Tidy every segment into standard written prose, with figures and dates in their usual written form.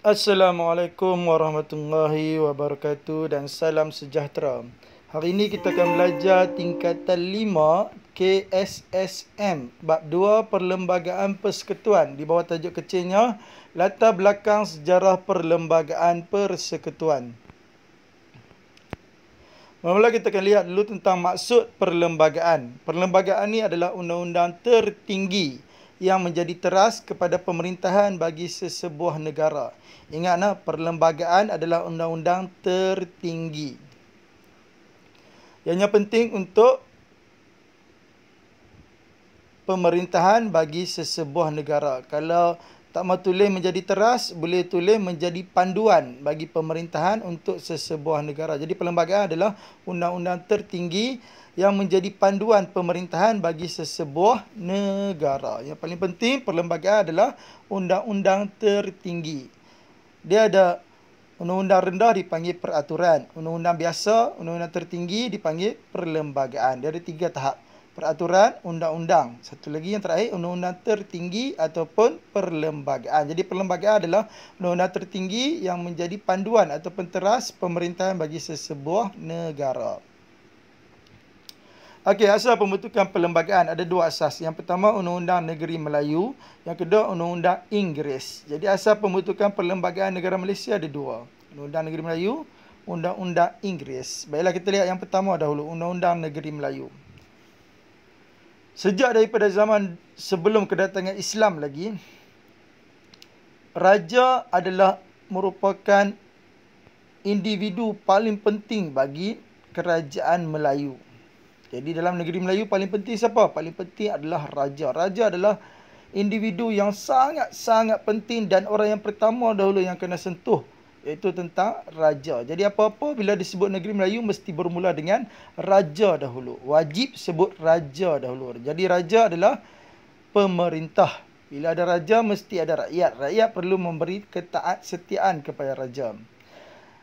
Assalamualaikum warahmatullahi wabarakatuh dan salam sejahtera. Hari ini kita akan belajar tingkatan 5 KSSM bab 2 Perlembagaan Persekutuan di bawah tajuk kecilnya Latar Belakang Sejarah Perlembagaan Persekutuan. Mula-mula kita akan lihat dulu tentang maksud perlembagaan. Perlembagaan ni adalah undang-undang tertinggi yang menjadi teras kepada pemerintahan bagi sesebuah negara. Ingatlah, perlembagaan adalah undang-undang tertinggi. Ianya penting untuk pemerintahan bagi sesebuah negara. Kalau tak mahu tulis menjadi teras, boleh tulis menjadi panduan bagi pemerintahan untuk sesebuah negara. Jadi perlembagaan adalah undang-undang tertinggi yang menjadi panduan pemerintahan bagi sesebuah negara. Yang paling penting, perlembagaan adalah undang-undang tertinggi. Dia ada undang-undang rendah dipanggil peraturan. Undang-undang biasa, undang-undang tertinggi dipanggil perlembagaan. Dia ada 3 tahap. Peraturan, undang-undang. Satu lagi yang terakhir, undang-undang tertinggi ataupun perlembagaan. Jadi perlembagaan adalah undang-undang tertinggi yang menjadi panduan ataupun teras pemerintahan bagi sesebuah negara. Okey, asas pembentukan perlembagaan ada 2 asas. Yang pertama, Undang-Undang Negeri Melayu. Yang kedua, Undang-Undang Inggeris. Jadi asas pembentukan perlembagaan negara Malaysia ada 2. Undang-Undang Negeri Melayu, Undang-Undang Inggeris. Baiklah, kita lihat yang pertama dahulu, Undang-Undang Negeri Melayu. Sejak daripada zaman sebelum kedatangan Islam lagi, raja adalah merupakan individu paling penting bagi kerajaan Melayu. Jadi dalam negeri Melayu paling penting siapa? Paling penting adalah raja. Raja adalah individu yang sangat-sangat penting dan orang yang pertama dahulu yang kena sentuh, iaitu tentang raja. Jadi apa-apa bila disebut negeri Melayu mesti bermula dengan raja dahulu. Wajib sebut raja dahulu. Jadi raja adalah pemerintah. Bila ada raja mesti ada rakyat. Rakyat perlu memberi ketaat-setiaan kepada raja.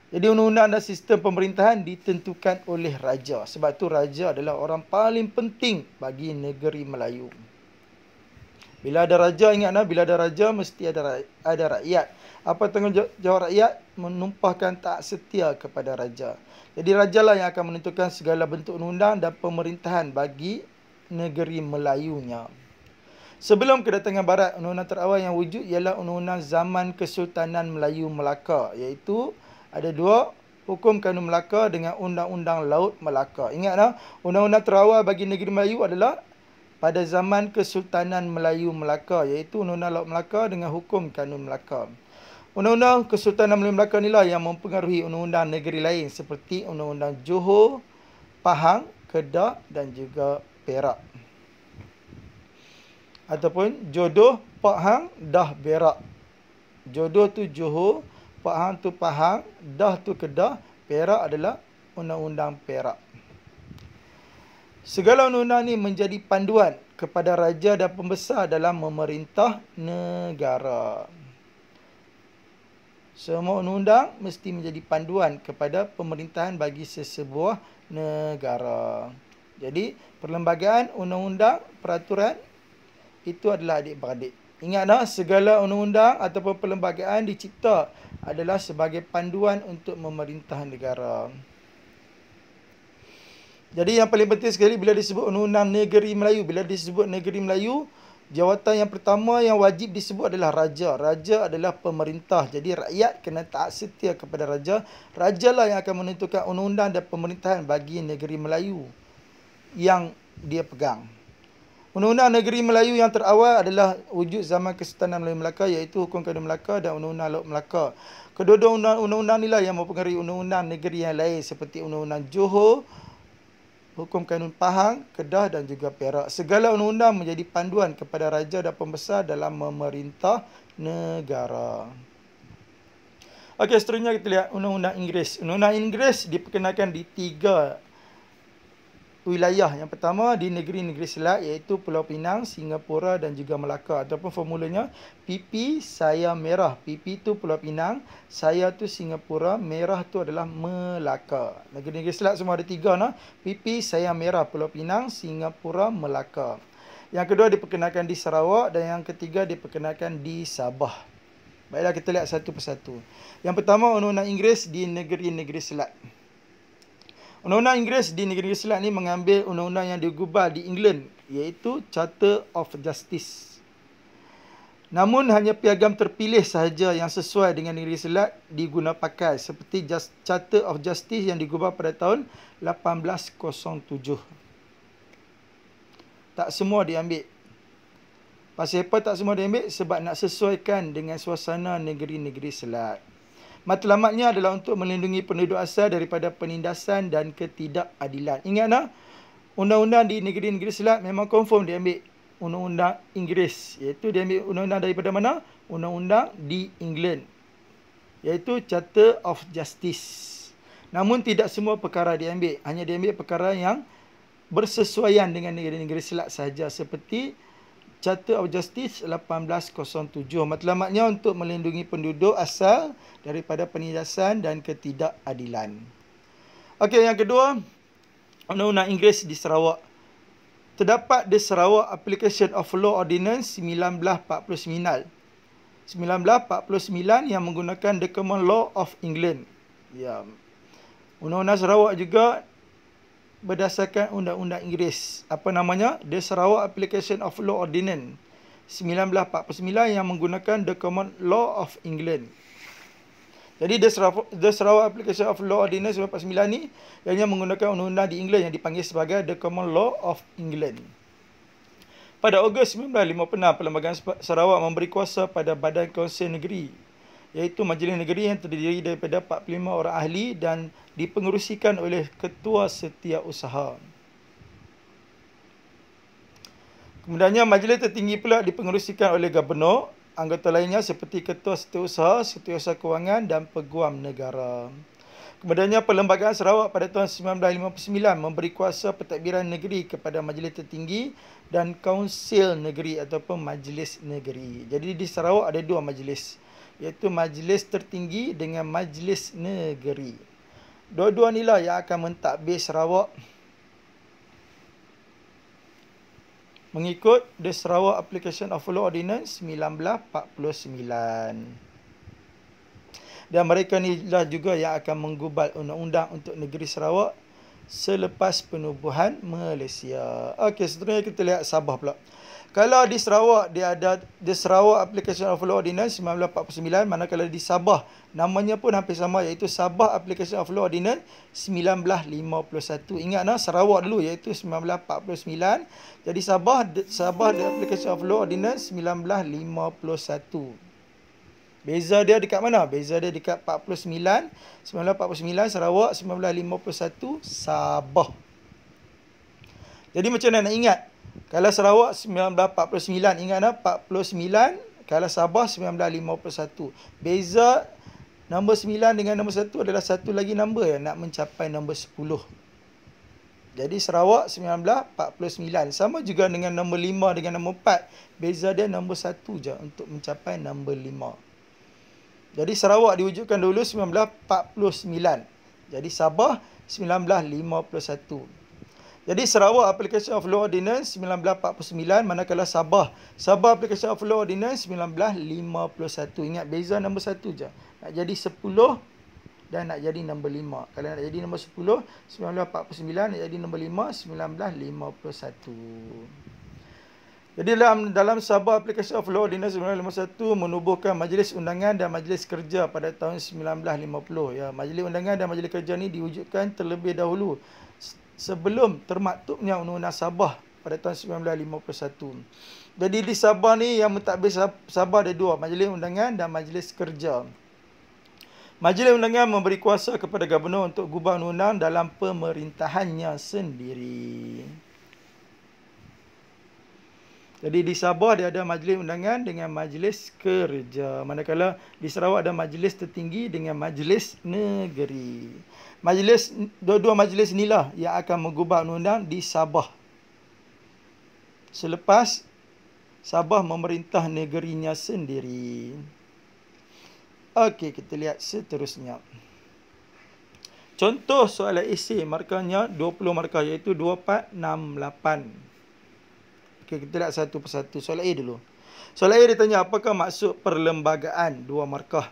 Jadi undang-undang dan sistem pemerintahan ditentukan oleh raja. Sebab tu raja adalah orang paling penting bagi negeri Melayu. Bila ada raja, ingatlah, bila ada raja mesti ada rakyat. Apa tanggungjawab rakyat? Menumpahkan taat setia kepada raja. Jadi rajalah yang akan menentukan segala bentuk undang-undang dan pemerintahan bagi negeri Melayunya. Sebelum kedatangan Barat, undang-undang terawal yang wujud ialah undang-undang zaman Kesultanan Melayu Melaka, iaitu ada 2, Hukum Kanun Melaka dengan Undang-Undang Laut Melaka. Ingatlah, undang-undang terawal bagi negeri Melayu adalah pada zaman Kesultanan Melayu Melaka, iaitu Undang-Undang Laut Melaka dengan Hukum Kanun Melaka. Undang-Undang Kesultanan Melayu Melaka inilah yang mempengaruhi undang-undang negeri lain seperti Undang-Undang Johor, Pahang, Kedah dan juga Perak. Ataupun Jodoh, Pahang, Dah, Perak. Jodoh tu Johor, Pahang tu Pahang, Dah tu Kedah, Perak adalah Undang-Undang Perak. Segala undang-undang ini menjadi panduan kepada raja dan pembesar dalam memerintah negara. Semua undang-undang mesti menjadi panduan kepada pemerintahan bagi sesebuah negara. Jadi, perlembagaan, undang-undang, peraturan itu adalah adik-beradik. Ingatlah, segala undang-undang ataupun perlembagaan dicipta adalah sebagai panduan untuk memerintah negara. Jadi yang paling penting sekali bila disebut undang-undang negeri Melayu. Bila disebut negeri Melayu, jawatan yang pertama yang wajib disebut adalah raja. Raja adalah pemerintah. Jadi rakyat kena taat setia kepada raja. Rajalah yang akan menentukan undang-undang dan pemerintahan bagi negeri Melayu yang dia pegang. Undang-Undang Negeri Melayu yang terawal adalah wujud zaman Kesultanan Melayu Melaka, iaitu Hukum Kanun Melaka dan Undang-Undang Laut Melaka. Kedua-dua undang-undang inilah yang mempengaruhi undang-undang negeri yang lain seperti Undang-Undang Johor, Hukum Kanun Pahang, Kedah dan juga Perak. Segala undang-undang menjadi panduan kepada raja dan pembesar dalam memerintah negara. Okey, seterusnya kita lihat Undang-Undang Inggeris. Undang-Undang Inggeris diperkenalkan di 3 wilayah. Yang pertama di negeri-negeri selat, iaitu Pulau Pinang, Singapura dan juga Melaka. Ataupun formulanya PP Saya Merah. PP tu Pulau Pinang, Saya tu Singapura, Merah tu adalah Melaka. Negeri-negeri selat semua ada 3 nah. PP Saya Merah, Pulau Pinang, Singapura, Melaka. Yang kedua diperkenalkan di Sarawak dan yang ketiga diperkenalkan di Sabah. Baiklah, kita lihat satu persatu. Yang pertama, undang-undang Inggeris di negeri-negeri Selat. Undang-undang Inggeris di negeri Selat ni mengambil undang-undang yang digubal di England, iaitu Charter of Justice. Namun hanya piagam terpilih sahaja yang sesuai dengan negeri Selat diguna pakai, seperti Charter of Justice yang digubal pada tahun 1807. Tak semua diambil. Pasal apa tak semua diambil? Sebab nak sesuaikan dengan suasana negeri-negeri Selat. Matlamatnya adalah untuk melindungi penduduk asal daripada penindasan dan ketidakadilan. Ingat tak? Undang-undang di negeri-negeri Selat memang confirm diambil undang-undang Inggeris. Iaitu diambil undang-undang daripada mana? Undang-undang di England. Iaitu Charter of Justice. Namun tidak semua perkara diambil. Hanya diambil perkara yang bersesuaian dengan negeri-negeri Selat sahaja. Seperti Charter of Justice 1807. Matlamatnya untuk melindungi penduduk asal daripada penindasan dan ketidakadilan. Okey, yang kedua, undang-undang Inggeris di Sarawak. Terdapat di Sarawak Application of Law Ordinance 1949. 1949 yang menggunakan The Common Law of England. Ya. Undang-undang Sarawak juga berdasarkan undang-undang Inggeris. Apa namanya? The Sarawak Application of Law Ordinance 1949 yang menggunakan The Common Law of England. Jadi The Sarawak Application of Law Ordinance 1949 ni yang menggunakan undang-undang di England yang dipanggil sebagai The Common Law of England. Pada Ogos 1956, Perlembagaan Sarawak memberi kuasa pada Badan Kaunsil Negeri, iaitu Majlis Negeri yang terdiri daripada 45 orang ahli dan dipengerusikan oleh Ketua Setiausaha. Kemudiannya, Majlis Tertinggi pula dipengerusikan oleh Gubernur. Anggota lainnya seperti Ketua Setiausaha, Setiausaha Kewangan dan Peguam Negara. Kemudiannya, Perlembagaan Sarawak pada tahun 1959 memberi kuasa pentadbiran negeri kepada Majlis Tertinggi dan Kaunsil Negeri ataupun Majlis Negeri. Jadi di Sarawak ada dua majlis, iaitu Majlis Tertinggi dengan Majlis Negeri. Dua-dua inilah yang akan mentadbir Sarawak mengikut The Sarawak Application of Law Ordinance 1949. Dan mereka inilah juga yang akan menggubal undang-undang untuk negeri Sarawak selepas penubuhan Malaysia. Okey, seterusnya kita lihat Sabah pula. Kalau di Sarawak dia ada The Sarawak Application of Law Ordinance 1949, manakala di Sabah namanya pun hampir sama, iaitu Sabah Application of Law Ordinance 1951. Ingat nah, Sarawak dulu iaitu 1949. Jadi Sabah The Application of Law Ordinance 1951. Beza dia dekat mana? Beza dia dekat 1949 Sarawak, 1951 Sabah. Jadi macam mana nak ingat? Kalau Sarawak 1949, ingat tak? 49, kalau Sabah 1951. Beza nombor 9 dengan nombor 1 adalah satu lagi nombor yang nak mencapai nombor 10. Jadi Sarawak 1949. Sama juga dengan nombor 5 dengan nombor 4. Beza dia nombor 1 je untuk mencapai nombor 5. Jadi Sarawak diwujudkan dulu 1949. Jadi Sabah 1951. Jadi Sarawak Application of Law Ordinance 1949, manakala Sabah Application of Law Ordinance 1951. Ingat beza nombor 1 je. Nak jadi 10 dan nak jadi nombor 5. Kalau nak jadi nombor 10, 1949, nak jadi nombor 5, 1951. Jadi dalam Sabah Application of Law Ordinance 1951 menubuhkan Majlis Undangan dan Majlis Kerja pada tahun 1950. Ya, Majlis Undangan dan Majlis Kerja ni diwujudkan terlebih dahulu sebelum termaktubnya Undang-Undang Sabah pada tahun 1951. Jadi di Sabah ni yang mentadbir Sabah ada dua, Majlis Undangan dan Majlis Kerja. Majlis Undangan memberi kuasa kepada Gubernur untuk gubal undang-undang dalam pemerintahannya sendiri. Jadi di Sabah dia ada Majlis Undangan dengan Majlis Kerja. Manakala di Sarawak ada Majlis Tertinggi dengan Majlis Negeri. Dua-dua majlis inilah yang akan menggubal undang-undang di Sabah selepas Sabah memerintah negerinya sendiri. Okey, kita lihat seterusnya. Contoh soalan esei markahnya 20 markah, iaitu 2, 4, 6, 8. Okey, kita lihat satu persatu. Soalan A dulu. Soalan A dia tanya, apakah maksud perlembagaan 2 markah?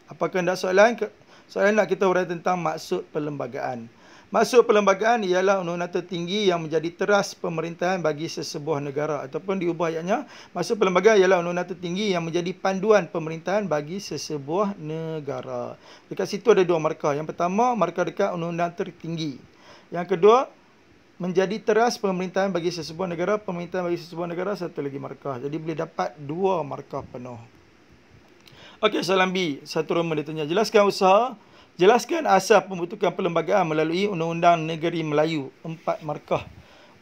Apakah hendak soalan? Soalan nak kita uraikan tentang maksud perlembagaan. Maksud perlembagaan ialah undang-undang tertinggi yang menjadi teras pemerintahan bagi sesebuah negara. Ataupun diubah ayatnya, maksud perlembagaan ialah undang-undang tertinggi yang menjadi panduan pemerintahan bagi sesebuah negara. Dekat situ ada 2 markah. Yang pertama, markah dekat undang-undang tertinggi. Yang kedua, menjadi teras pemerintahan bagi sesebuah negara. Pemerintahan bagi sesebuah negara, satu lagi markah. Jadi boleh dapat 2 markah penuh. Okey, soalan B. Satu Roman dia tanya, jelaskan asas pembentukan perlembagaan melalui Undang-Undang Negeri Melayu. 4 markah.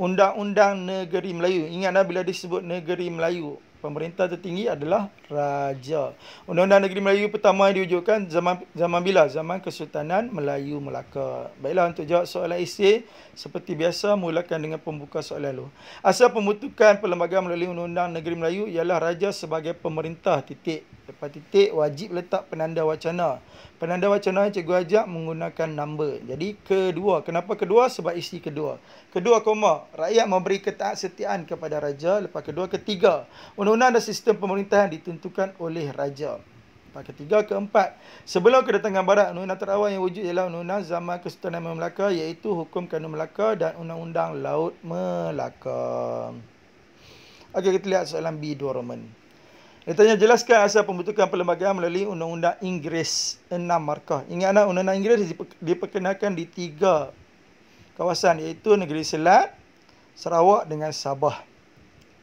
Undang-Undang Negeri Melayu. Ingatlah bila disebut Negeri Melayu, pemerintah tertinggi adalah Raja. Undang-Undang Negeri Melayu pertama yang diwujudkan zaman bila? Zaman Kesultanan Melayu Melaka. Baiklah, untuk jawab soalan esei, seperti biasa, mulakan dengan pembuka soalan dulu. Asal pembentukan perlembagaan melalui Undang-Undang Negeri Melayu ialah Raja sebagai pemerintah, titik. Lepas titik, wajib letak penanda wacana. Penanda wacana cikgu ajak menggunakan number. Jadi kedua. Kenapa kedua? Sebab isi kedua. Kedua, koma. Rakyat memberi ketaat-setiaan kepada Raja. Lepas kedua, ketiga. Undang-undang dan sistem pemerintahan ditentukan oleh Raja. Lepas ketiga, keempat. Sebelum kedatangan Barat, undang-undang terawal yang wujud ialah undang-undang zaman Kesultanan Melaka, iaitu Hukum Kanun Melaka dan Undang-Undang Laut Melaka. Okey, kita lihat soalan B2 Roman. Dia tanya, jelaskan asal pembentukan perlembagaan melalui Undang-Undang Inggeris. 6 markah. Ingatlah, Undang-Undang Inggeris diperkenalkan di 3 kawasan, iaitu Negeri Selat, Sarawak dengan Sabah.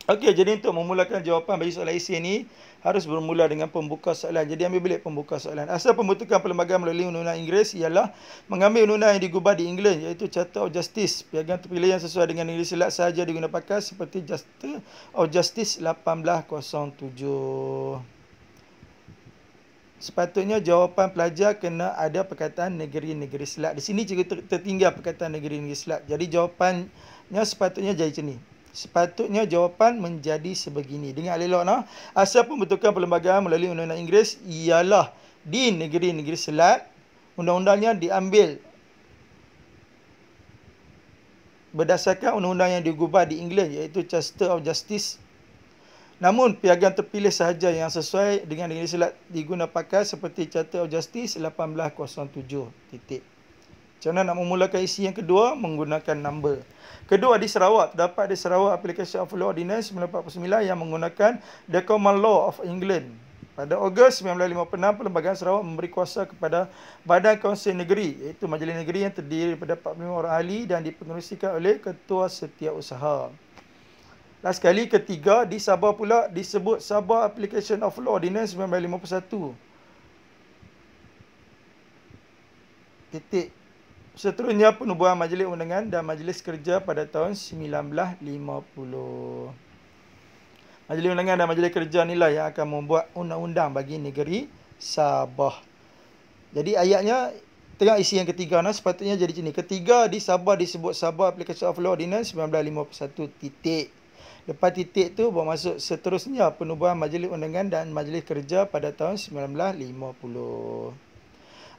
Okey, jadi untuk memulakan jawapan bagi soalan esei ni, harus bermula dengan pembuka soalan. Jadi ambil bilik pembuka soalan. Asal pembentukan perlembagaan melalui Undang-Undang Inggeris ialah mengambil undang-undang yang digubah di England, iaitu Charter of Justice. Piagam terpilih yang sesuai dengan Negeri Selat sahaja digunakan pakai, seperti Charter of Justice 1807. Sepatutnya jawapan pelajar kena ada perkataan negeri-negeri Selat. Di sini cikgu tertinggal perkataan negeri-negeri Selat. Jadi jawapannya sepatutnya jadi macam ni. Sepatutnya jawapan menjadi sebegini. Dengar elok nah. Asal pembentukan perlembagaan melalui Undang-Undang Inggeris ialah di negeri-negeri Selat. Undang-undangnya diambil berdasarkan undang-undang yang digubah di England, iaitu Charter of Justice. Namun piagam terpilih sahaja yang sesuai dengan Negeri Selat digunakan pakai, seperti Charter of Justice 1807. Titik. Macam mana nak memulakan isi yang kedua? Menggunakan number. Kedua, di Sarawak. Terdapat di Sarawak Application of Law Ordinance 1949 yang menggunakan The Common Law of England. Pada Ogos 1956, Perlembagaan Sarawak memberi kuasa kepada Badan Kaunsil Negeri, iaitu Majlis Negeri yang terdiri daripada 45 orang ahli dan dipengerusikan oleh Ketua Setiausaha. Last sekali, ketiga, di Sabah pula disebut Sabah Application of Law Ordinance 1951. Titik. Seterusnya, penubuhan Majlis Undangan dan Majlis Kerja pada tahun 1950. Majlis Undangan dan Majlis Kerja inilah yang akan membuat undang-undang bagi negeri Sabah. Jadi ayatnya, tengok isi yang ketiga. Sepatutnya jadi macam ni. Ketiga, di Sabah disebut Sabah Application of Law Ordinance 1951. Titik. Lepas titik tu bermaksud seterusnya penubuhan Majlis Undangan dan Majlis Kerja pada tahun 1950.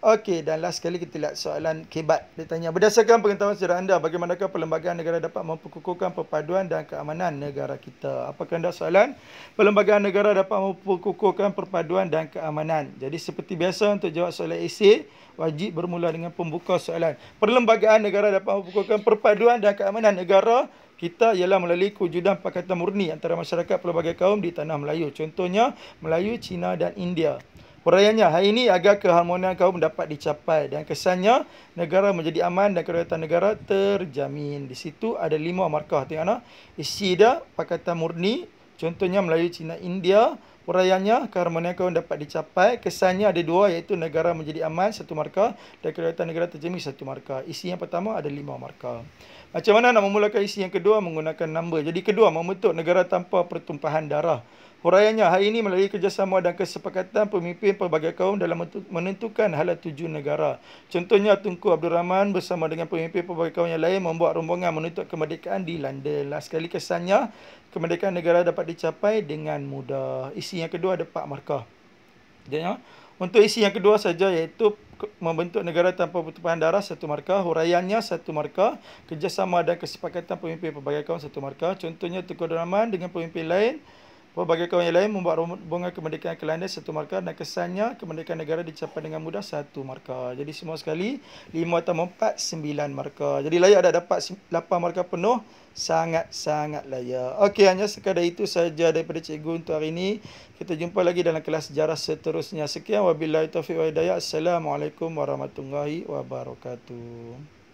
Okey, dan last sekali kita lihat soalan kebat. Dia tanya, berdasarkan pengetahuan sejarah anda, bagaimanakah perlembagaan negara dapat memperkukuhkan perpaduan dan keamanan negara kita? Apa kehendak soalan? Perlembagaan negara dapat memperkukuhkan perpaduan dan keamanan. Jadi seperti biasa, untuk jawab soalan esei, wajib bermula dengan pembuka soalan. Perlembagaan negara dapat memperkukuhkan perpaduan dan keamanan negara kita ialah melalui kewujudan Pakatan Murni antara masyarakat pelbagai kaum di tanah Melayu. Contohnya, Melayu, Cina dan India. Huraiannya, hari ini agar keharmonian kaum dapat dicapai dan kesannya negara menjadi aman dan kedaulatan negara terjamin. Di situ ada 5 markah. Tengok isi dia, Pakatan Murni, contohnya Melayu, Cina, India. Huraiannya, keharmonian kaum dapat dicapai. Kesannya ada 2, iaitu negara menjadi aman, 1 markah, dan kedaulatan negara terjamin, 1 markah. Isi yang pertama ada 5 markah. Macam mana nak memulakan isi yang kedua? Menggunakan number. Jadi kedua, membentuk negara tanpa pertumpahan darah. Huraiannya, hari ini melalui kerjasama dan kesepakatan pemimpin pelbagai kaum dalam menentukan hala tuju negara. Contohnya, Tunku Abdul Rahman bersama dengan pemimpin pelbagai kaum yang lain membuat rombongan menuntut kemerdekaan di London. Last sekali, kesannya kemerdekaan negara dapat dicapai dengan mudah. Isi yang kedua ada 4 markah. Jadi, untuk isi yang kedua saja, iaitu membentuk negara tanpa pertumpahan darah, 1 markah. Huraiannya 1 markah. Kerjasama dan kesepakatan pemimpin pelbagai kaum, 1 markah. Contohnya, Tunku Abdul Rahman dengan pemimpin lain Bagi kawan yang lain, membuat bunga kemerdekaan Kelanda 1 markah dan kesannya kemerdekaan negara dicapai dengan mudah 1 markah. Jadi semua sekali 5 tambah 4, 9 markah. Jadi layak ada dapat 8 markah penuh. Sangat-sangat layak. Okey, hanya sekadar itu saja daripada cikgu untuk hari ini. Kita jumpa lagi dalam kelas sejarah seterusnya. Sekian, wabillahi taufiq wa hidayah. Assalamualaikum warahmatullahi wabarakatuh.